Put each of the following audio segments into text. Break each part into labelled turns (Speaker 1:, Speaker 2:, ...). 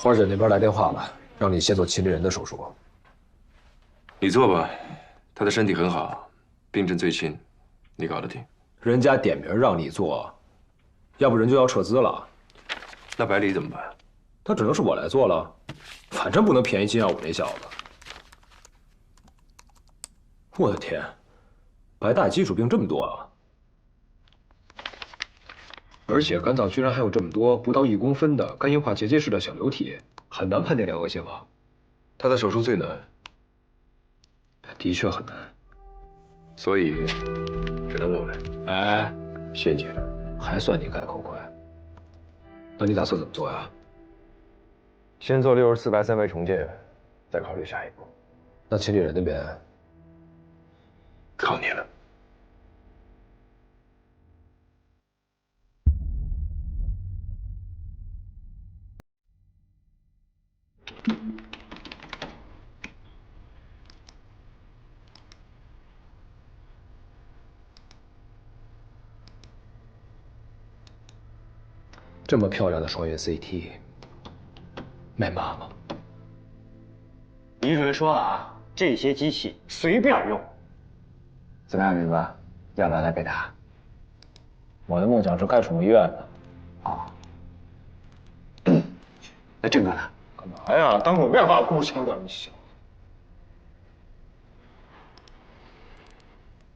Speaker 1: 花姐那边来电话了，让你先做秦丽人的手术。
Speaker 2: 你做吧，她的身体很好，病症最轻，你搞得定。
Speaker 1: 人家点名让你做，要不人就要撤资了。
Speaker 2: 那百里怎么办？
Speaker 1: 他只能是我来做了，反正不能便宜金耀武那小子。我的天，白大基础病这么多啊！而且肝脏居然还有这么多不到1公分的肝硬化结节式的小瘤体，很难判定良恶性啊。他的手术最难，的确很难，所以只能我们。哎，谢姐，还算你开口快。那你打算怎么做呀？
Speaker 2: 先做64白3维重建，再考虑下一步。
Speaker 1: 那秦丽人那边，
Speaker 2: 靠你了。
Speaker 1: 这么漂亮的双元 CT， 卖妈吗？
Speaker 3: 李主任说了啊，这些机器随便用。
Speaker 4: 怎么样，明白？要不要来北大？我的梦想是开宠物医院的。
Speaker 3: 啊。那郑哥呢？
Speaker 4: 干嘛呀？当着我面把我故乡的，你小子。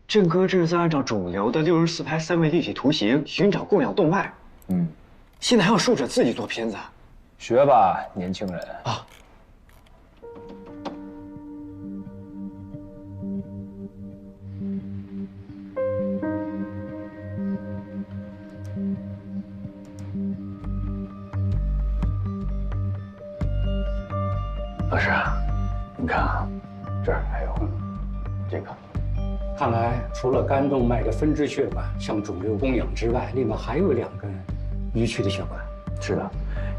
Speaker 3: 郑哥这是在按照肿瘤的64拍3维立体图形寻找供氧动脉。现在还要术者自己做片子。
Speaker 4: 学吧，年轻人
Speaker 3: 啊。
Speaker 4: 老师，你看啊，这儿还有这个。
Speaker 5: 看来除了肝动脉的分支血管向肿瘤供氧之外，另外还有2根迂曲的血管。
Speaker 4: 是的，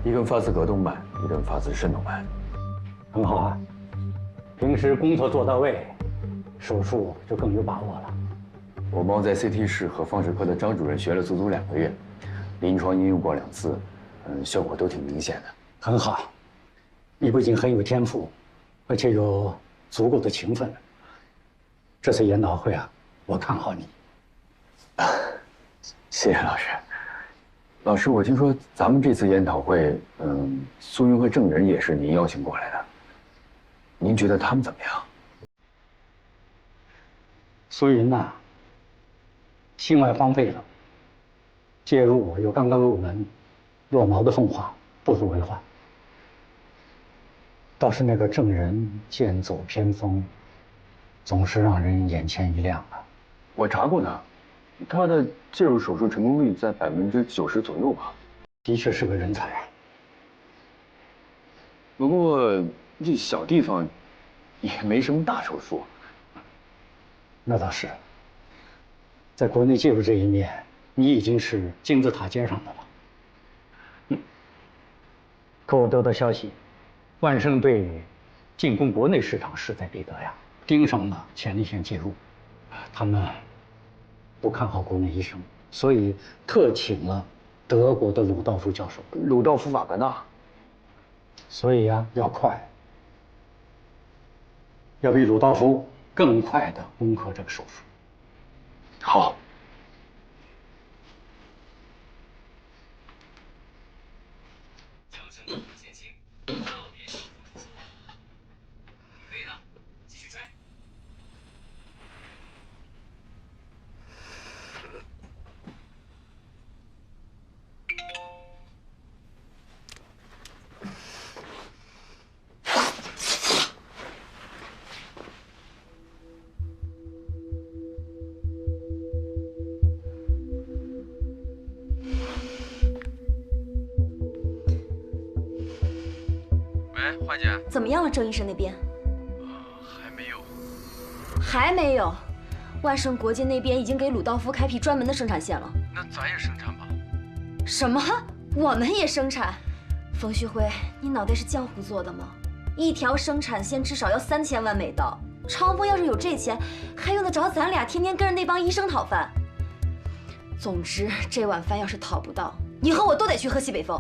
Speaker 4: 一根发自膈动脉，一根发自肾动脉。
Speaker 5: 很好啊，平时工作做到位，手术就更有把握了。
Speaker 4: 我帮在 CT 室和放射科的张主任学了足足2个月，临床应用过2次，效果都挺明显的。
Speaker 5: 很好，你不仅很有天赋，而且有足够的勤奋。这次研讨会啊，我看好你。
Speaker 4: 谢谢老师。老师，我听说咱们这次研讨会，苏云和郑人也是您邀请过来的。您觉得他们怎么样？
Speaker 5: 苏云呐，心外荒废了，介入又刚刚入门，落毛的凤凰不足为患。倒是那个郑人剑走偏锋，总是让人眼前一亮啊。
Speaker 4: 我查过他的介入手术成功率在90%左右吧。
Speaker 5: 的确是个人才。
Speaker 4: 不过这小地方也没什么大手术。
Speaker 5: 那倒是，在国内介入这一面，你已经是金字塔尖上的了。可我得到消息，万盛对进攻国内市场势在必得呀，盯上了前列腺介入，他们不看好国内医生，所以特请了德国的鲁道夫教授。
Speaker 4: 鲁道夫瓦格纳。
Speaker 5: 所以呀，要快，要比鲁道夫更快的攻克这个手术。
Speaker 4: 好。
Speaker 6: 花姐，
Speaker 7: 怎么样了，郑医生那边？
Speaker 6: 还没有。
Speaker 7: 还没有？万盛国际那边已经给鲁道夫开辟专门的生产线了。
Speaker 6: 那咱也生产吧。
Speaker 7: 什么？我们也生产？冯旭辉，你脑袋是浆糊做的吗？一条生产线至少要3000万美刀。超波要是有这钱，还用得着咱俩天天跟着那帮医生讨饭？总之，这碗饭要是讨不到，以后我都得去喝西北风。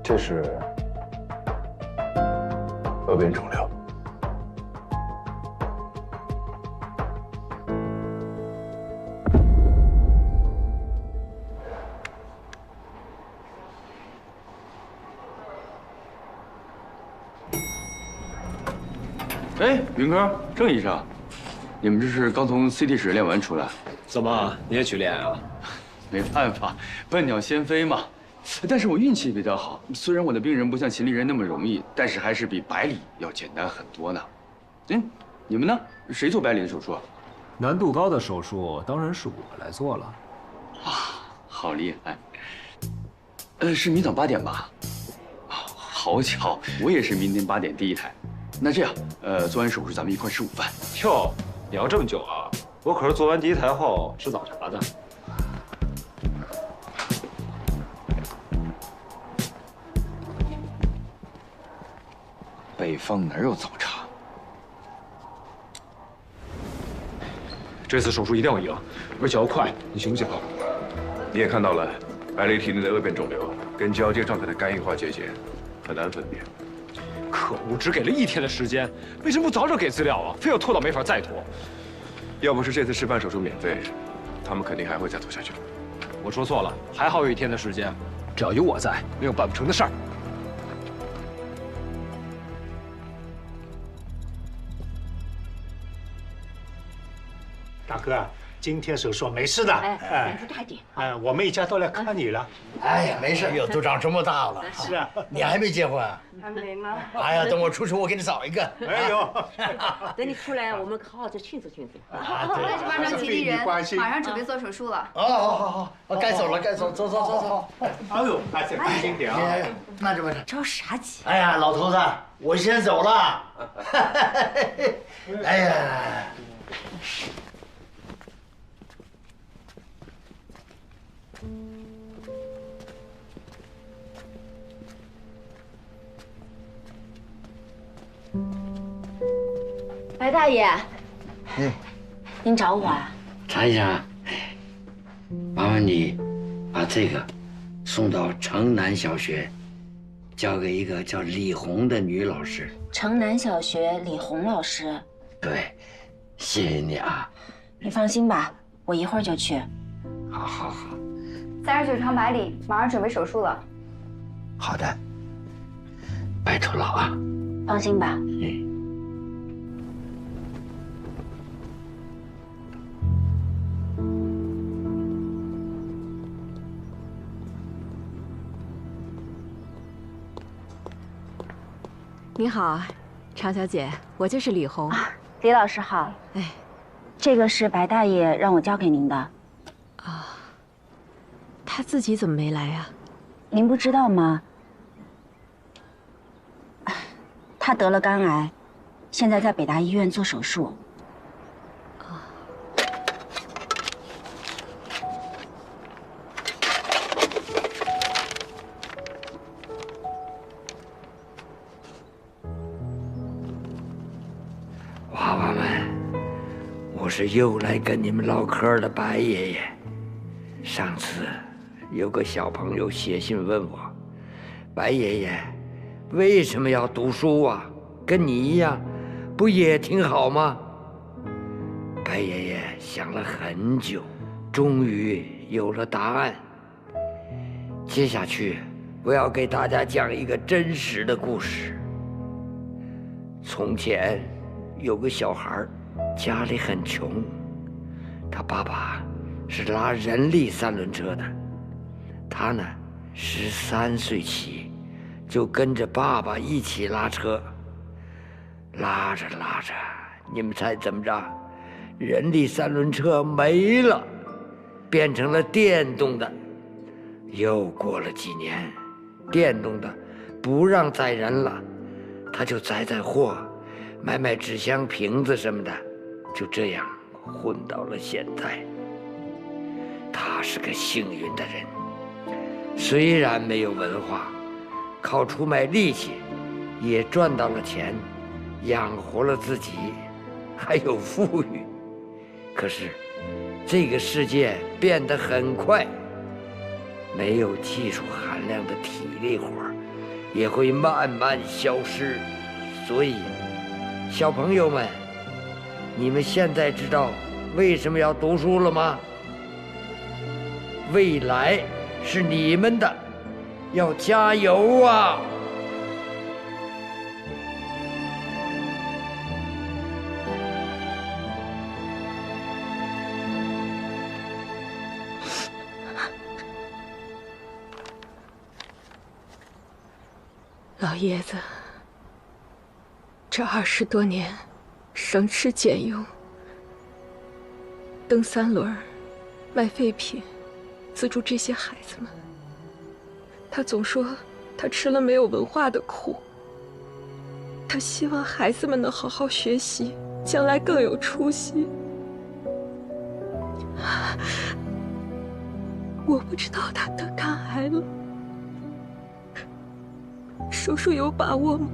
Speaker 4: 这是额边肿瘤。哎，云哥，郑医生，你们这是刚从 CT 室练完出来？
Speaker 1: 怎么你也去练啊？
Speaker 4: 没办法，笨鸟先飞嘛。但是我运气比较好，虽然我的病人不像秦丽人那么容易，但是还是比百里要简单很多呢。你们呢？谁做百里的手术啊？
Speaker 1: 难度高的手术当然是我来做了。
Speaker 4: 哇，好厉害！是明早8点吧？好巧，我也是明天8点第一台。那这样，做完手术咱们一块吃午饭。
Speaker 1: 哟，你要这么久啊？我可是做完第一台后吃早茶的。
Speaker 4: 北方哪有早茶？
Speaker 1: 这次手术一定要赢，而且要快。你行不行啊？
Speaker 2: 你也看到了，百里体内的恶变肿瘤跟交接状态的肝硬化结节很难分辨。
Speaker 1: 可恶，只给了1天的时间，为什么不早点给资料啊？非要拖到没法再拖。
Speaker 2: 要不是这次示范手术免费，他们肯定还会再做下去。
Speaker 1: 我说错了，还好有1天的时间，只要有我在，没有办不成的事儿。
Speaker 8: 大哥，今天手术没事的。
Speaker 9: 年纪大点。
Speaker 8: 我们一家都来看你了。
Speaker 9: 哎呀，没事，都长这么大了。
Speaker 8: 是啊，
Speaker 9: 你还没结婚啊？
Speaker 10: 还没呢。
Speaker 9: 哎呀，等我出去，我给你找一个。
Speaker 8: 哎呦，
Speaker 10: 等你出来，我们好好再庆祝庆祝。
Speaker 8: 对，
Speaker 11: 马上吉利人，马上准备做手术了。
Speaker 9: 好，该走了，该走，走。
Speaker 8: 哎呦，还是当心点啊！
Speaker 9: 慢着。
Speaker 7: 着啥急？
Speaker 9: 哎呀，老头子，我先走了。哎呀。
Speaker 7: 白大爷，您找我啊？
Speaker 9: 查一查，麻烦你把这个送到城南小学，交给一个叫李红的女老师。
Speaker 7: 城南小学李红老师。
Speaker 9: 对，谢谢你啊。
Speaker 7: 你放心吧，我一会儿就去。
Speaker 9: 好。
Speaker 11: 39床百里，马上准备手术了。
Speaker 9: 好的，拜托了啊。
Speaker 7: 放心吧。
Speaker 12: 你好，常小姐，我就是李红。
Speaker 7: 李老师好。
Speaker 12: 哎，
Speaker 7: 这个是白大爷让我交给您的。
Speaker 12: 啊，他自己怎么没来呀？
Speaker 7: 您不知道吗？他得了肝癌，现在在北大医院做手术。
Speaker 9: 娃娃们，我是又来跟你们唠嗑的白爷爷。上次有个小朋友写信问我，白爷爷为什么要读书啊？跟你一样，不也挺好吗？白爷爷想了很久，终于有了答案。接下去，我要给大家讲一个真实的故事。从前有个小孩，家里很穷，他爸爸是拉人力三轮车的，他呢13岁起就跟着爸爸一起拉车，拉着拉着，你们猜怎么着？人力三轮车没了，变成了电动的。又过了几年，电动的不让载人了，他就载货，买纸箱瓶子什么的，就这样混到了现在。他是个幸运的人，虽然没有文化，靠出卖力气也赚到了钱，养活了自己，还有富裕。可是这个世界变得很快，没有技术含量的体力活也会慢慢消失。所以，小朋友们，你们现在知道为什么要读书了吗？未来是你们的，要加油啊！
Speaker 12: 老爷子，这20多年省吃俭用，蹬3轮，卖废品，资助这些孩子们。他总说他吃了没有文化的苦，他希望孩子们能好好学习，将来更有出息。我不知道他得肝癌了，手术有把握吗？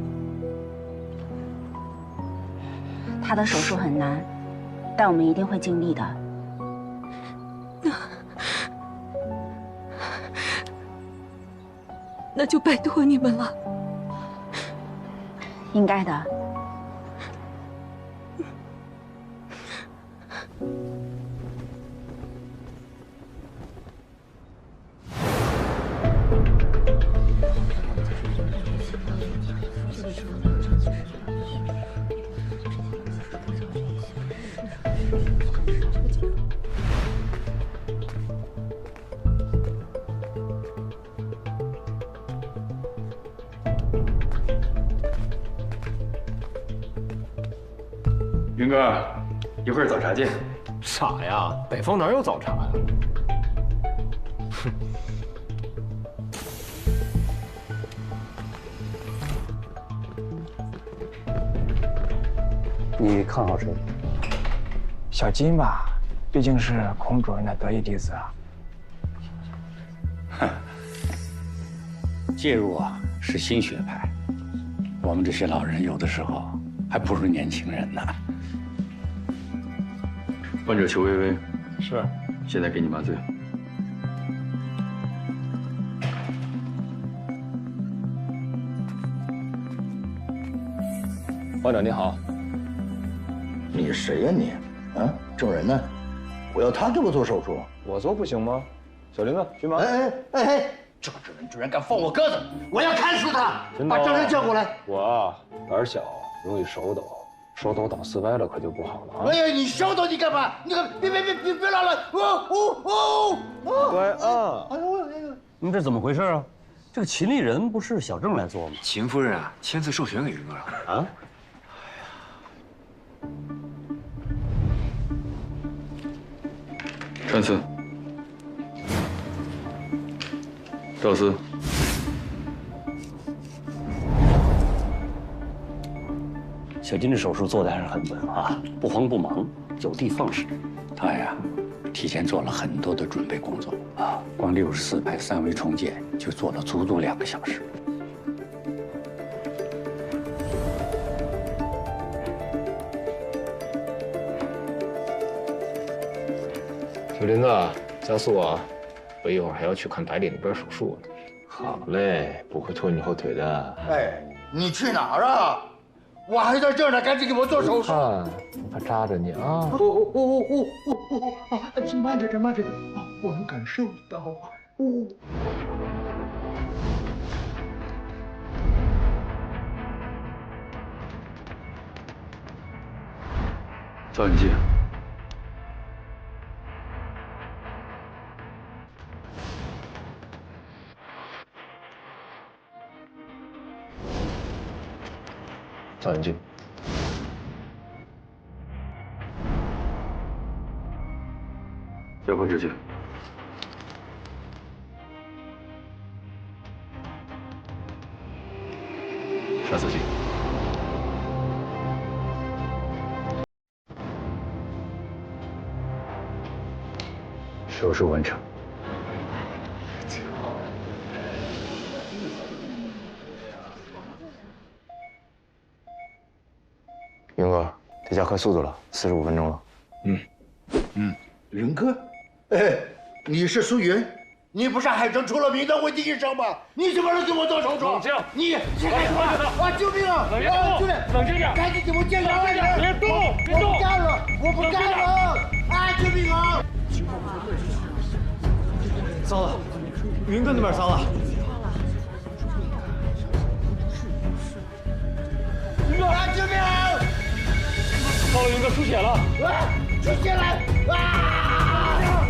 Speaker 13: 他的手术很难，但我们一定会尽力的。
Speaker 12: 那就拜托你们了。
Speaker 13: 应该的。
Speaker 4: 云哥，一会儿早茶见。
Speaker 1: 傻呀，北方哪有早茶呀？
Speaker 5: 你看好谁？
Speaker 3: 小金吧，毕竟是孔主任的得意弟子啊。
Speaker 5: 哼，介入啊是新学派，我们这些老人有的时候还不如年轻人呢。
Speaker 4: 患者裘薇薇，
Speaker 1: 是，
Speaker 4: 现在给你麻醉。
Speaker 1: 患者你好。
Speaker 14: 你谁呀你？啊，证人呢？我要他给我做手术，
Speaker 1: 我做不行吗？小林子，去忙。
Speaker 14: 哎，这个证人居然敢放我鸽子，我要砍死他！把证人叫过来。
Speaker 1: 我啊，胆小，容易手抖，手抖打死歪了可就不好了啊！
Speaker 14: 哎呀，你手抖你干嘛？你可别拉了！
Speaker 1: 乖啊！
Speaker 14: 哎呦！
Speaker 5: 你这怎么回事啊？这个秦丽人不是小郑来做吗？
Speaker 4: 秦夫人啊，签字授权给云哥了。
Speaker 5: 啊？
Speaker 4: 川司，赵司，
Speaker 5: 小金的手术做的还是很稳啊，不慌不忙，有的放矢。他呀，提前做了很多的准备工作啊，光64拍3维重建就做了足足2个小时。
Speaker 1: 小林子，加速啊！我一会儿还要去看白丽那边手术呢。好嘞，不会拖你后腿的。
Speaker 14: 哎，你去哪儿啊？我还在这儿呢，赶紧给我做手术。
Speaker 1: 我怕扎着你啊！
Speaker 14: 慢着点，我能感受到啊。
Speaker 4: 照相机。
Speaker 1: 照相机。
Speaker 4: 交换执行。
Speaker 1: 杀死机。
Speaker 5: 手术完成。
Speaker 15: 云哥，这下快速度了，45分钟了。
Speaker 14: 云哥，哎，你是苏云，你不是海城出了名的问题医生吗？你怎么能给我做手术？
Speaker 6: 冷静，
Speaker 14: 你干什么？啊！救命啊！啊！救命！
Speaker 6: 冷静点，
Speaker 14: 赶紧给我见个爱人！
Speaker 6: 别动，别动！
Speaker 14: 我不干了，我不干了！啊！救命啊！
Speaker 3: 糟了，云哥那边糟了。
Speaker 14: 啊！救命！
Speaker 6: 糟了，云哥出血了！
Speaker 14: 啊！出血了！啊！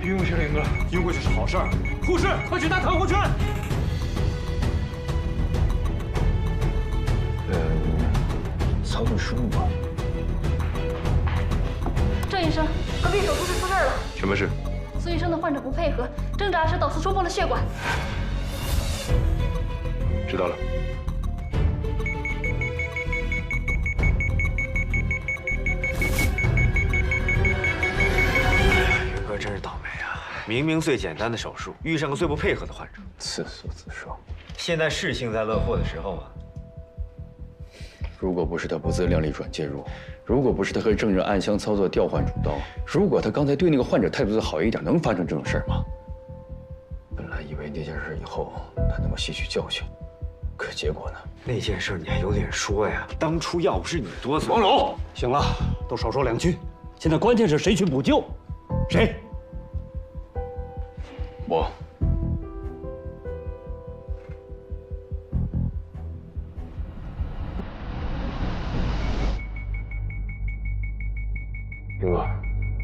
Speaker 2: 晕过去了，云哥，晕过去是好事儿。护士，快去打看护圈！
Speaker 1: 操作失误吧？
Speaker 16: 郑医生，隔壁手术室出事了。
Speaker 2: 什么事？
Speaker 16: 苏医生的患者不配合，挣扎时导刺戳破了血管。
Speaker 2: 知道了。
Speaker 3: 云哥真是倒霉啊！明明最简单的手术，遇上个最不配合的患者，
Speaker 1: 自作自受。
Speaker 3: 现在是幸灾乐祸的时候吗？
Speaker 4: 如果不是他不自量力转介入，如果不是他和证人暗箱操作调换主刀，如果他刚才对那个患者态度再好一点，能发生这种事儿吗？本来以为那件事以后他能够吸取教训，可结果呢？
Speaker 3: 那件事你还有脸说呀？当初要不是你多嘴，
Speaker 5: 王龙，行了，都少说2句。现在关键是谁去补救？谁？
Speaker 4: 我。
Speaker 1: 云哥，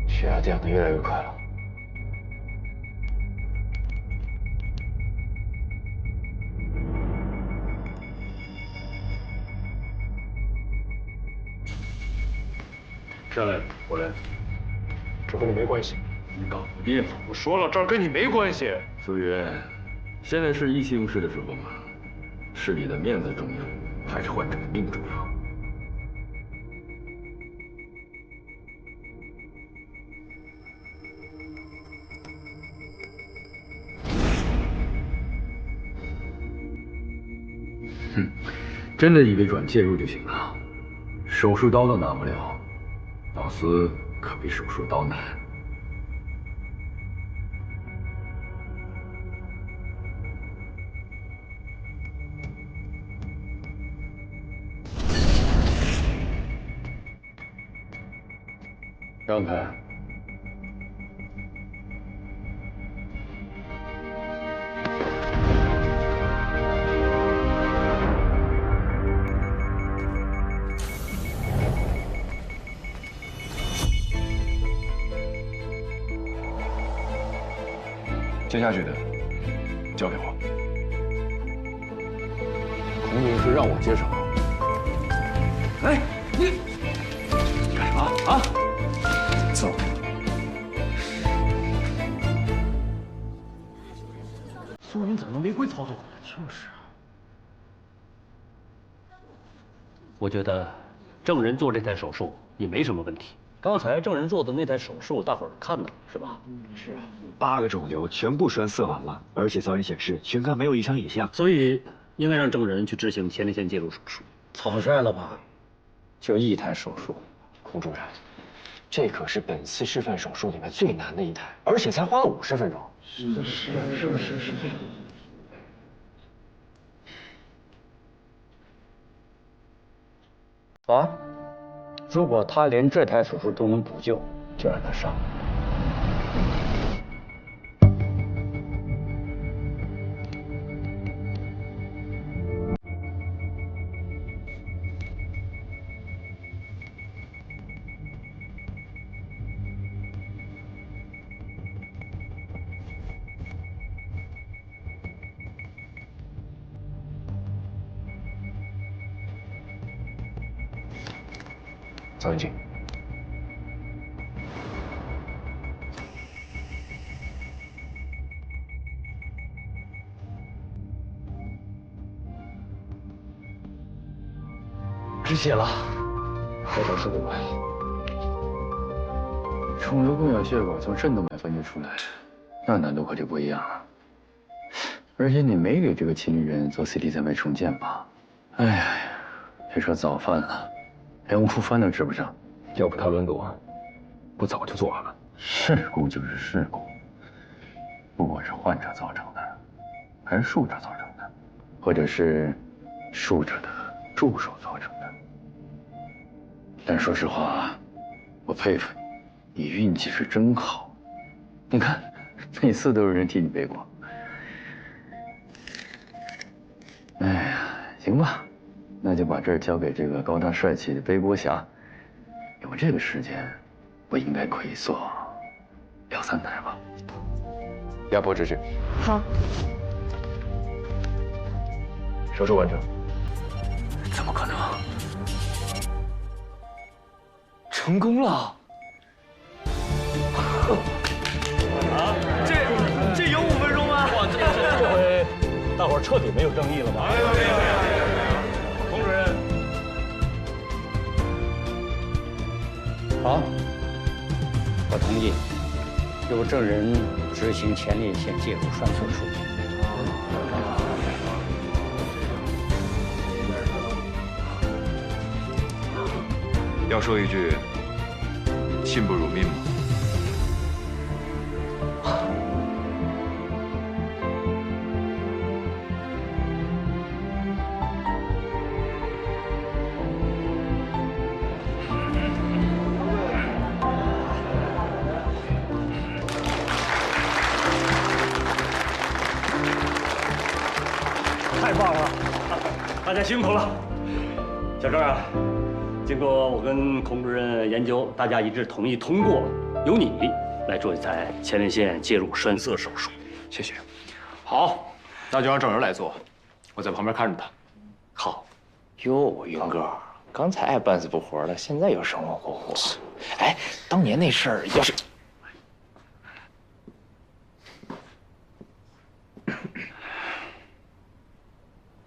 Speaker 1: 血压降得越来越快了。
Speaker 2: 下来，我来。
Speaker 1: 这和你没关系。
Speaker 2: 你搞不定。我说了，这儿跟你没关系。
Speaker 4: 苏云，现在是意气用事的时候吗？是你的面子重要，还是患者的命重要？哼，真的以为转介入就行了？手术刀都拿不了，老斯可比手术刀难。让开！
Speaker 2: 接下去的交给我。
Speaker 1: 孔女士让我接手。
Speaker 4: 哎，你干什么啊？
Speaker 1: 走。
Speaker 5: 苏云怎么能违规操作？
Speaker 1: 就是啊。
Speaker 5: 我觉得证人做这台手术也没什么问题。刚才证人做的那台手术，大伙儿看了是吧？
Speaker 3: 是啊，8个肿瘤全部栓塞完了，而且造影显示全肝没有异常影像，
Speaker 5: 所以应该让证人去执行前列腺介入手术。
Speaker 1: 草率了吧？就1台手术，
Speaker 3: 孔主任，这可是本次示范手术里面最难的一台，而且才花了50分钟。
Speaker 14: 是。
Speaker 5: 啊，如果他连这台手术都能补救，就让他上。
Speaker 1: 走进去。止血了，开手术吧。
Speaker 4: 肿瘤供养血管从肾动脉分泌出来，那难度可就不一样了。而且你没给这个亲历人做 CT 3脉重建吧？哎呀，别说早饭了，连午饭都吃不上。
Speaker 1: 要不他轮到，不早就做了。
Speaker 4: 事故就是事故，不管是患者造成的，还是术者造成的，或者是术者的助手造成的。但说实话，我佩服你，你运气是真好。你看，每次都有人替你背锅。哎呀，行吧，那就把这儿交给这个高大帅气的背锅侠。有这个时间，我应该可以做2、3台吧。
Speaker 15: 压迫止血。
Speaker 7: 好。
Speaker 1: 手术完成。
Speaker 4: 怎么可能？成功了！
Speaker 6: 啊，这有5分钟吗？哇，这回大伙儿彻底没有争议了吧？没有。佟主任。
Speaker 5: 好，我同意由证人执行前列腺介入栓塞术。
Speaker 2: 要说一句，信不辱命吗？
Speaker 6: 太棒了，大家辛苦了。小郑啊，经过我跟孔主任研究，大家一致同意通过由你来做一台前列腺介入栓塞手术。
Speaker 1: 谢谢。好，那就让郑人来做，我在旁边看着他。
Speaker 6: 好。
Speaker 17: 哟，云哥，刚才爱半死不活的，现在又生龙活虎。哎，当年那事儿要是……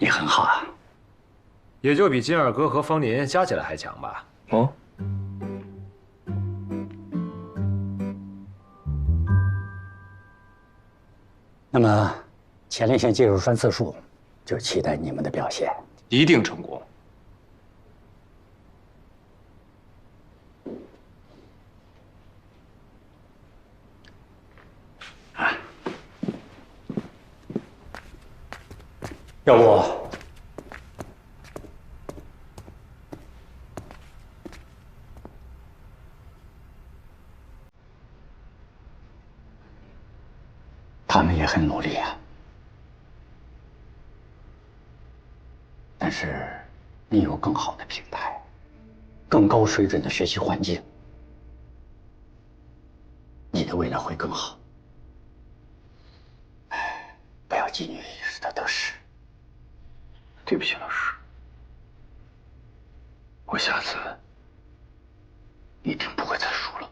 Speaker 5: 你很好啊，
Speaker 1: 也就比金二哥和方林加起来还强吧？
Speaker 17: 哦。
Speaker 5: 那么，前列腺介入栓塞术，就期待你们的表现。
Speaker 1: 一定成功。
Speaker 5: 要不，他们也很努力啊。但是，你有更好的平台，更高水准的学习环境，你的未来会更好。不要觊觎一时的得失。
Speaker 4: 对不起，老师，我下次一定不会再输了。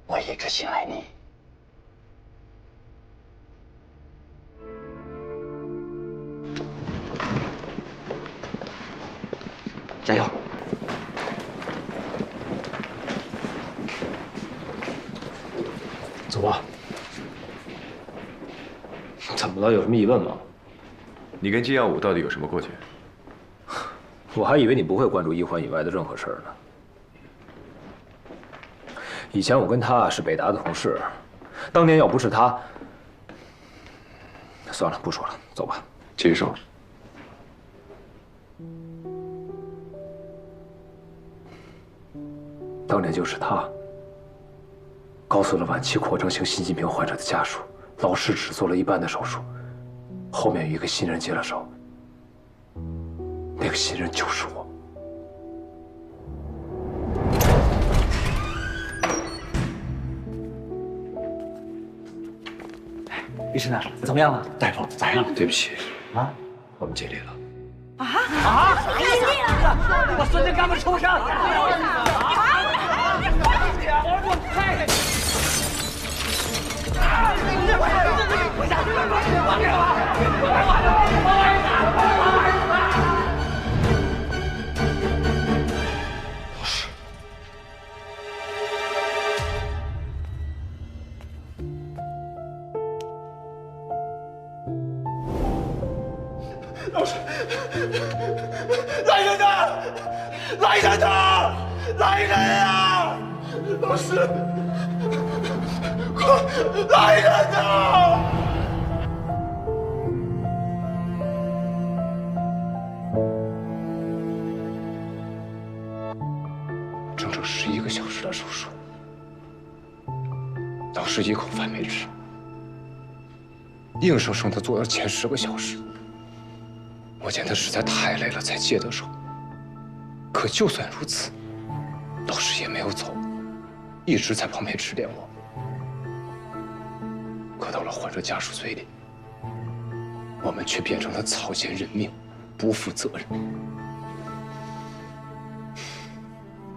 Speaker 5: 我一直信赖你。加油！
Speaker 1: 走吧。怎么了？有什么疑问吗？
Speaker 2: 你跟金耀武到底有什么过节？
Speaker 1: 我还以为你不会关注1环以外的任何事儿呢。以前我跟他是北大的同事，当年要不是他，算了，不说了，走吧。
Speaker 2: 继续说。
Speaker 1: 当年就是他告诉了晚期扩张性心肌病患者的家属，老师只做了一半的手术，后面有一个新人接了手，那个新人就是我。
Speaker 5: 医生呢？怎么样了？大夫咋样了？
Speaker 1: 对不起，
Speaker 5: 啊，
Speaker 1: 我们尽力了。
Speaker 5: 啥意思？我孙子刚刚受伤。
Speaker 14: 来人呐！来人啊！老师，快来人呐！
Speaker 1: 整整11个小时的手术，老师一口饭没吃，硬生生的做了前10个小时。我见他实在太累了，才接的手。可就算如此，老师也没有走，一直在旁边指点我。可到了患者家属嘴里，我们却变成了草菅人命，不负责任。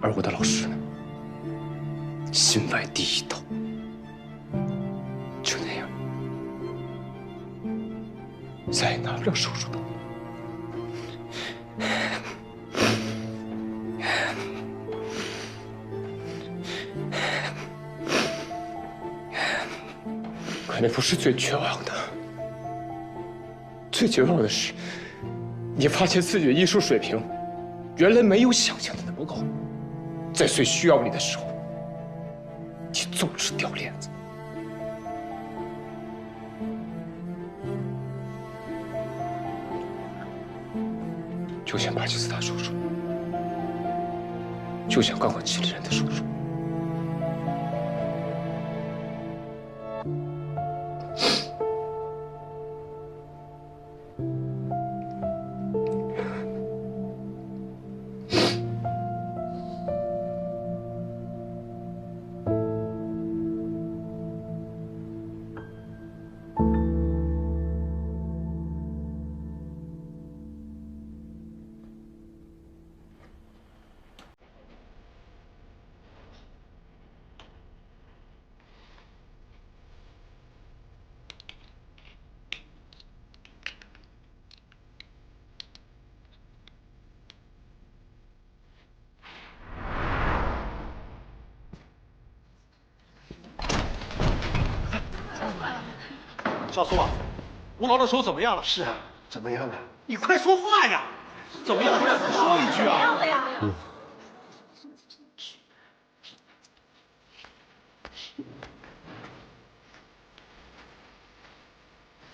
Speaker 1: 而我的老师呢，心歪第一刀，就那样，再也拿不了手术刀。可那不是最绝望的，最绝望的是，你发现自己的艺术水平，原来没有想象的那么高。在最需要你的时候，你总是掉链子。就像巴基斯坦手术，就像刚刚吉利人的手术。
Speaker 8: 小苏啊，吴老的手怎么样了？是啊，怎么样了？你快说话呀！怎么样？说一句啊！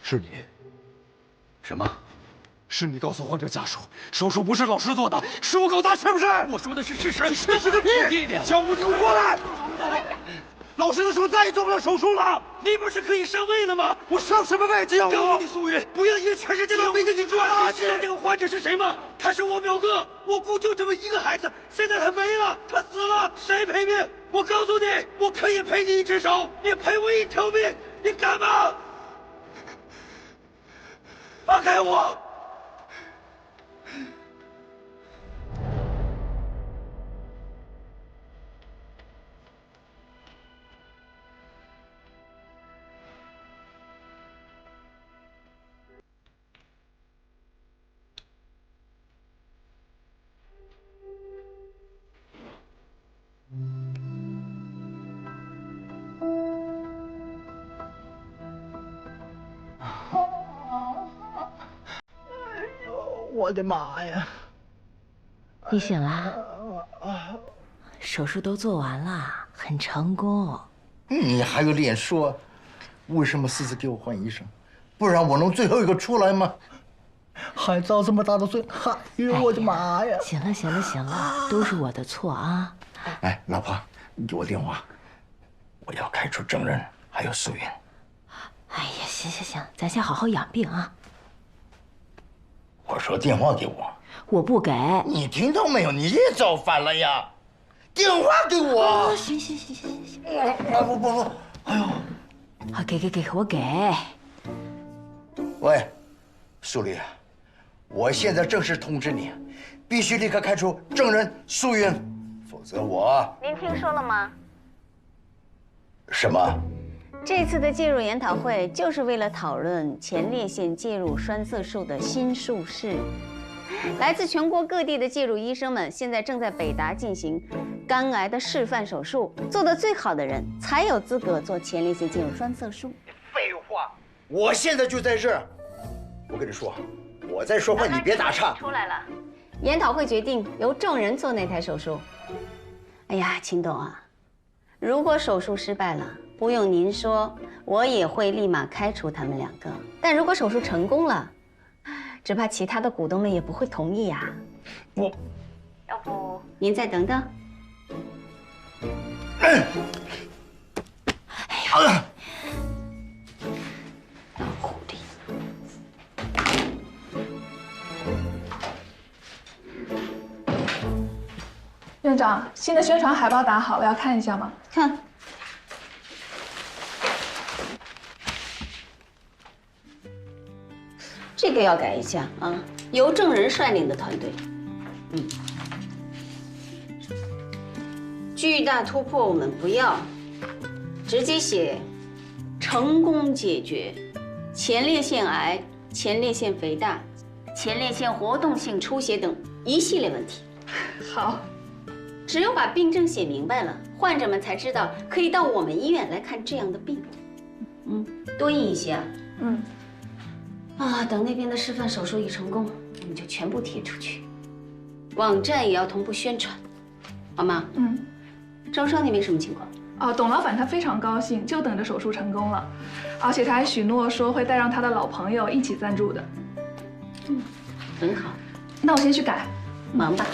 Speaker 8: 是你？
Speaker 4: 什么？
Speaker 8: 是你告诉患者家属，手术不是老师做的，是我搞的，是不是？我说的是事实。你事实个屁！叫吴婷过来！老师的手再也做不了手术了。你不是可以上位了吗？我上什么位？只要告诉你苏云，不要以为全世界都围着你转。你知道这个患者是谁吗？他是我表哥，我姑就这么一个孩子，现在他没了，他死了，谁赔命？我告诉你，我可以赔你一只手，也赔我一条命，你敢吗？放开我！
Speaker 18: 我的妈呀！
Speaker 10: 你醒了？手术都做完了，很成功。
Speaker 14: 你还有脸说？为什么私自给我换医生？不然我能最后一个出来吗？
Speaker 18: 还遭这么大的罪！哎呦，我的妈呀！
Speaker 10: 行了，行了，行了，都是我的错啊！
Speaker 14: 哎，老婆，你给我电话，我要开除郑人还有苏云。
Speaker 10: 哎呀，行行行，咱先好好养病啊。
Speaker 14: 我说电话给我，
Speaker 10: 我不给。
Speaker 14: 你听到没有？你也造反了呀！电话给我。
Speaker 10: 哦，行行行行行。
Speaker 14: 不，哎呦！
Speaker 10: 好，给，我给。
Speaker 14: 喂，苏丽，我现在正式通知你，必须立刻开除郑人、苏云，否则我……
Speaker 11: 您听说了吗？
Speaker 14: 什么？
Speaker 11: 这次的介入研讨会就是为了讨论前列腺介入栓塞术的新术式。来自全国各地的介入医生们现在正在北大进行肝癌的示范手术，做得最好的人才有资格做前列腺介入栓塞术。
Speaker 14: 废话，我现在就在这儿。我跟你说，我在说话，你别打岔。
Speaker 11: 出来了，研讨会决定由众人做那台手术。哎呀，秦董啊，如果手术失败了，不用您说，我也会立马开除他们2个。但如果手术成功了，只怕其他的股东们也不会同意呀。要不您再等等。哎呀！老狐狸。
Speaker 19: 院长，新的宣传海报打好了，要看一下吗？
Speaker 11: 看。这个要改一下啊，由郑人率领的团队。巨大突破我们不要，直接写成功解决前列腺癌、前列腺肥大、前列腺活动性出血等一系列问题。
Speaker 19: 好，
Speaker 11: 只有把病症写明白了，患者们才知道可以到我们医院来看这样的病。多印一些啊。等那边的示范手术一成功，我们就全部贴出去，网站也要同步宣传，好吗？招商那边什么情况？
Speaker 19: 董老板他非常高兴，就等着手术成功了，而且他还许诺说会带上他的老朋友一起赞助的。
Speaker 11: 很好。
Speaker 19: 那我先去改，
Speaker 11: 忙吧。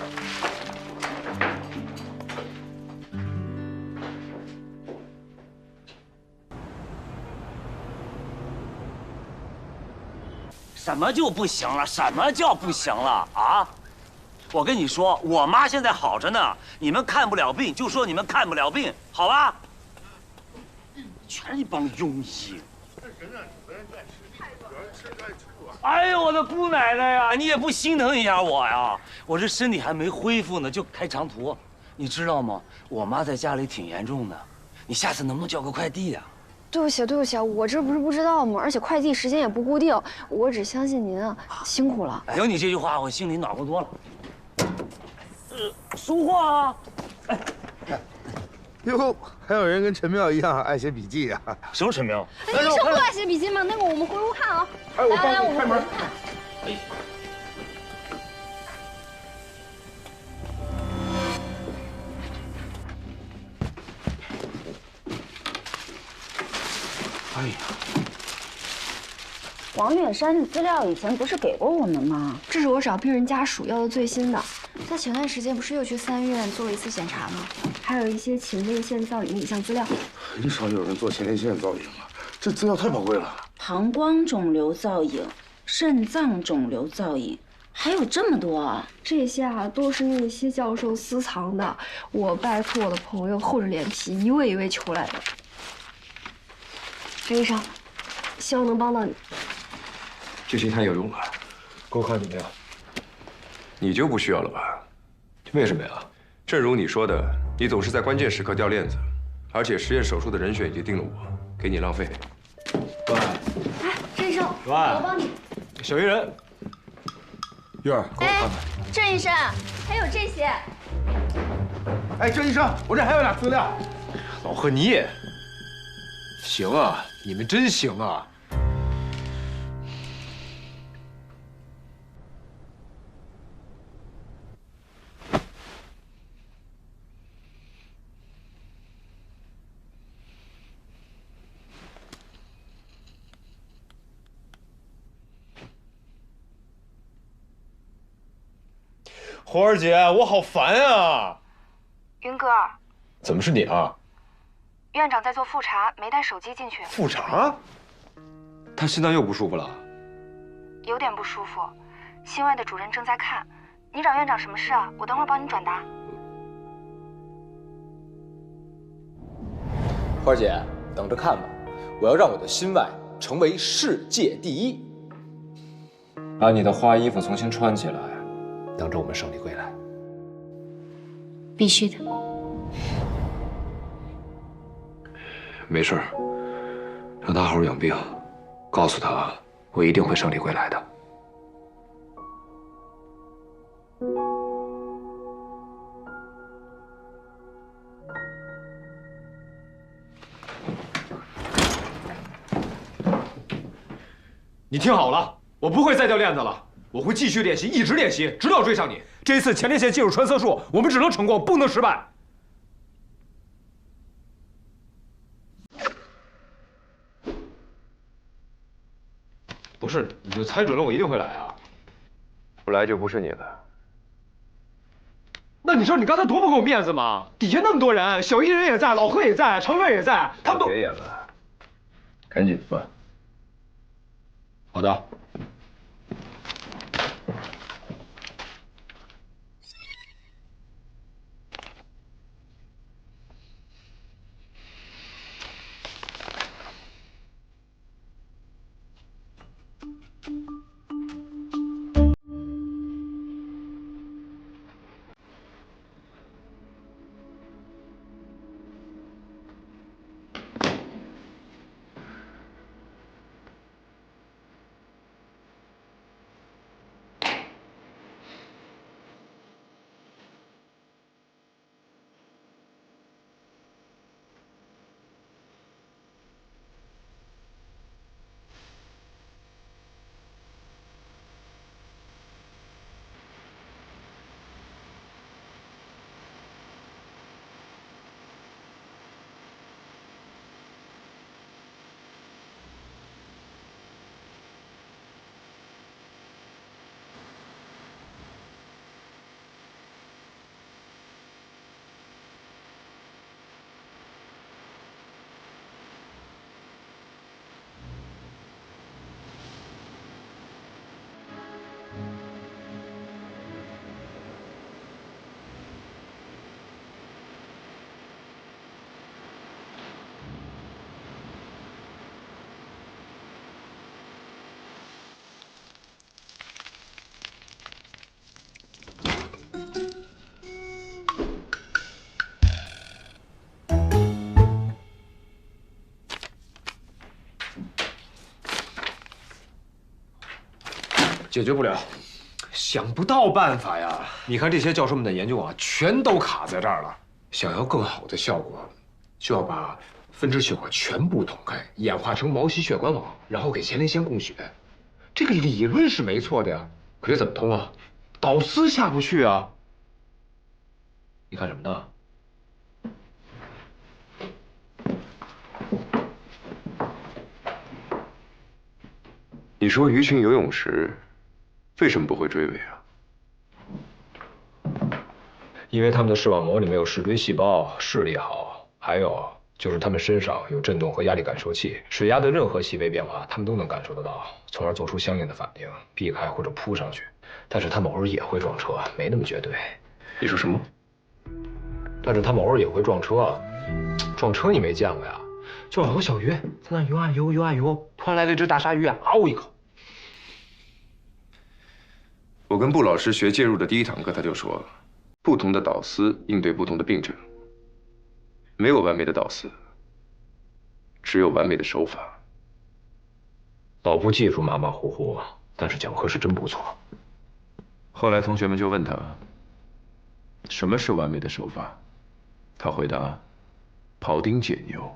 Speaker 20: 什么就不行了？什么叫不行了啊？我跟你说，我妈现在好着呢，你们看不了病就说你们看不了病，好吧？全是一帮庸医。哎呦，我的姑奶奶呀，你也不心疼一下我呀？我这身体还没恢复呢，就开长途，你知道吗？我妈在家里挺严重的，你下次能不能叫个快递呀？
Speaker 21: 对不起，对不起，我这不是不知道吗？而且快递时间也不固定，我只相信您啊，辛苦了。
Speaker 20: 有你这句话，我心里暖和多了。书画啊！
Speaker 22: 哟，还有人跟陈妙一样爱写笔记啊？
Speaker 20: 什么陈妙？
Speaker 21: 你生不爱写笔记吗？那个我们回屋看啊。
Speaker 22: 哎，我
Speaker 21: 来，我们
Speaker 22: 开门。
Speaker 21: 哎呀，王远山的资料以前不是给过我们吗？这是我找病人家属要的最新的。他前段时间不是又去3院做了一次检查吗？还有一些前列腺造影的影像资料。
Speaker 22: 很少有人做前列腺造影了，这资料太宝贵了。
Speaker 13: 膀胱肿瘤造影、肾脏肿瘤造影，还有这么多啊！
Speaker 21: 这些啊都是那些教授私藏的，我拜托我的朋友厚着脸皮一位一位求来的。陈医生，希望能帮到你。
Speaker 2: 这些太有用了，
Speaker 22: 给我看怎么样？
Speaker 2: 你就不需要了吧？
Speaker 22: 为什么呀？
Speaker 2: 正如你说的，你总是在关键时刻掉链子，而且实验手术的人选已经定了我，给你浪费。
Speaker 22: 对。
Speaker 21: 哎，陈医生，我帮你。
Speaker 22: 小鱼人，玉儿，给我看看。
Speaker 21: 郑医生，还有这些。
Speaker 22: 哎，郑医生，我这还有俩资料。
Speaker 1: 老贺，你也行啊，你们真行啊！
Speaker 22: 火儿姐，我好烦啊！
Speaker 23: 云哥，
Speaker 22: 怎么是你啊？
Speaker 23: 院长在做复查，没带手机进去。
Speaker 22: 复查？
Speaker 2: 他心脏又不舒服了？
Speaker 23: 有点不舒服，心外的主任正在看。你找院长什么事啊？我等会儿帮你转达。
Speaker 24: 花儿姐，等着看吧，我要让我的心外成为世界第一。
Speaker 1: 把你的花衣服重新穿起来，等着我们胜利归来。
Speaker 11: 必须的。
Speaker 1: 没事，让他好好养病，告诉他我一定会胜利归来的。
Speaker 22: 你听好了，我不会再掉链子了，我会继续练习，一直练习，直到追上你。
Speaker 3: 这一次前列腺介入穿刺术，我们只能成功，不能失败。
Speaker 2: 不是，你就猜准了我一定会来啊？不来就不是你的。
Speaker 3: 那你知道你刚才多不给我面子吗？底下那么多人，小艺人也在，老何也在，程飞也在，他们都
Speaker 2: 别演了，赶紧吧。
Speaker 3: 好的。解决不了，想不到办法呀！你看这些教授们的研究啊，全都卡在这儿了。想要更好的效果，就要把分支血管全部捅开，演化成毛细血管网，然后给前列腺供血。这个理论是没错的呀，可是怎么通啊？导丝下不去啊！你看什么呢？
Speaker 2: 你说鱼群游泳时为什么不会追尾啊？
Speaker 3: 因为它们的视网膜里面有视锥细胞，视力好，还有就是它们身上有震动和压力感受器，水压的任何细微变化，它们都能感受得到，从而做出相应的反应，避开或者扑上去。但是它们偶尔也会撞车，没那么绝对。
Speaker 2: 你说什么？
Speaker 3: 但是它们偶尔也会撞车，撞车你没见过呀？就好多小鱼在那游啊游，游啊游，突然来了一只大鲨鱼啊，嗷一口。
Speaker 2: 我跟布老师学介入的第一堂课，他就说，不同的导丝应对不同的病症，没有完美的导丝，只有完美的手法。
Speaker 3: 老布技术马马虎虎，但是讲课是真不错。
Speaker 2: 后来同学们就问他，什么是完美的手法？他回答，庖丁解牛。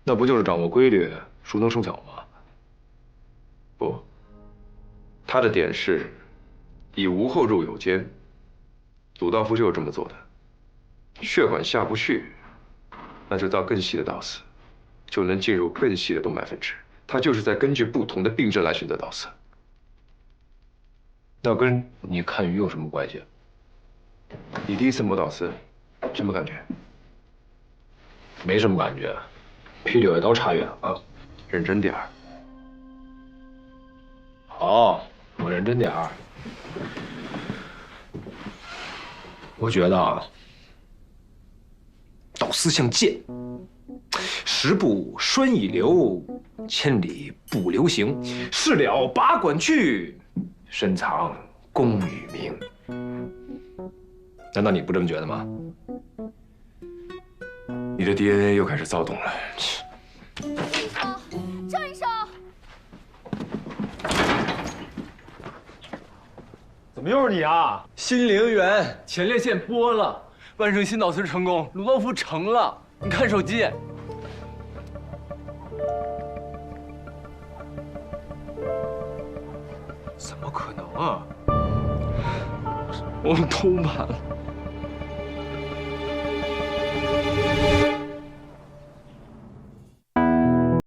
Speaker 3: 那不就是掌握规律，熟能生巧吗？
Speaker 2: 不，他的点是，以无后入有间。鲁道夫就是这么做的。血管下不去，那就造更细的导丝，就能进入更细的动脉分支。他就是在根据不同的病症来选择导丝。
Speaker 3: 那跟你看鱼有什么关系？
Speaker 2: 你第一次摸导丝，什么感觉？
Speaker 3: 没什么感觉，比柳叶刀差远了。
Speaker 2: 认真点儿。
Speaker 3: 好，我认真点儿。我觉得啊，导丝像剑，十步栓以流，千里不留行。事了拔管去，深藏功与名。难道你不这么觉得吗？
Speaker 2: 你的 DNA 又开始躁动了。
Speaker 7: 这一手。
Speaker 3: 怎么又是你啊？
Speaker 4: 心灵源前列腺剥了，万圣新导丝成功，鲁道夫成了。你看手机。
Speaker 3: 怎么可能啊？
Speaker 2: 我偷盘了。